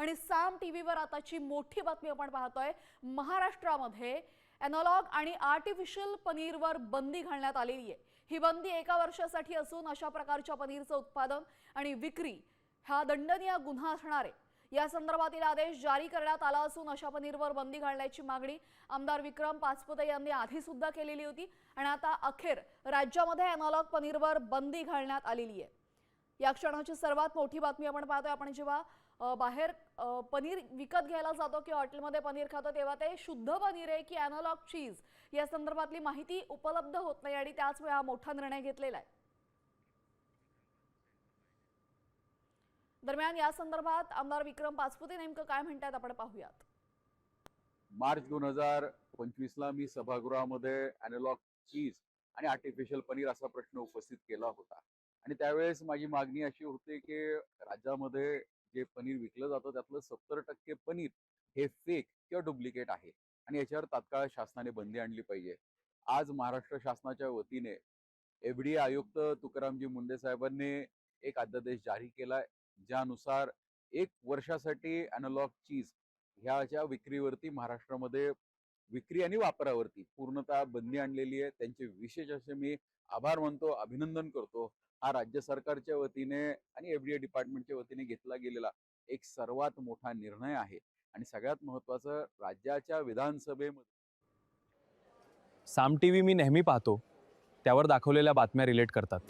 आणि साम टीव्हीवर आताची मोठी बातमी आपण पाहतोय। महाराष्ट्रामध्ये एनालॉग आणि आर्टिफिशियल पनीरवर बंदी घालण्यात आलेली आहे। ही बंदी एका वर्षासाठी असून अशा प्रकारच्या पनीरचं उत्पादन आणि विक्री हा दंडनीय गुन्हा असणार आहे। या संदर्भातील आदेश जारी करण्यात आला असून अशा पनीरवर बंदी घालण्याची मागणी आमदार विक्रम पाचपुते यांनी आधी सुद्धा केलेली होती आणि आता अखेर राज्यामध्ये एनालॉग पनीरवर बंदी घालण्यात आलेली आहे। या क्षणाची सर्वात मोठी बातमी आपण पाहतोय। आपण जेव्हा बाहेर पनीर विकत घ्यायला जातो किंवा हॉटेलमध्ये पनीर खातो तेव्हा ते शुद्ध पनीर आहे की एनालॉग चीज या संदर्भातली माहिती उपलब्ध होत नाही आणि त्याच वेळा मोठा निर्णय घेतलेला आहे। दरम्यान या संदर्भात आमदार विक्रम पाचपुते नेमकं काय म्हणतात आपण पाहूयात। मार्च 2025 ला मी सभागृहामध्ये एनालॉग चीज आणि आर्टिफिशियल पनीर असा प्रश्न उपस्थित केला होता आणि त्यावेळेस माझी मागणी अशी होती की राज्यामध्ये जे पनीर विकलं जातं त्यातलं 70% पनीर हे फेक किंवा डुप्लिकेट आहे आणि याच्यावर तात्काळ शासनाने बंदी आणली पाहिजे। आज महाराष्ट्र शासनाच्या वतीने एफडीए आयुक्त तुकारामजी मुंडे साहेबांनी एक अध्यादेश जारी केलाय, ज्यानुसार 1 वर्षासाठी एनालॉग चीज ह्याच्या विक्रीवरती महाराष्ट्रामध्ये विक्री आणि वापरावरती पूर्णतः बंदी आणलेली आहे। त्यांचे विशेष असे मी आभार मानतो, अभिनंदन करतो। हा राज्य सरकारच्या वतीने आणि एफडीए डिपार्टमेंटच्या वतीने घेतला गेलेला एक सर्वात मोठा निर्णय आहे आणि सगळ्यात महत्त्वाचं राज्याच्या विधानसभेमध्ये साम टीव्ही मी नेहमी पाहतो, त्यावर दाखवलेल्या बातम्या रिलेट करतात।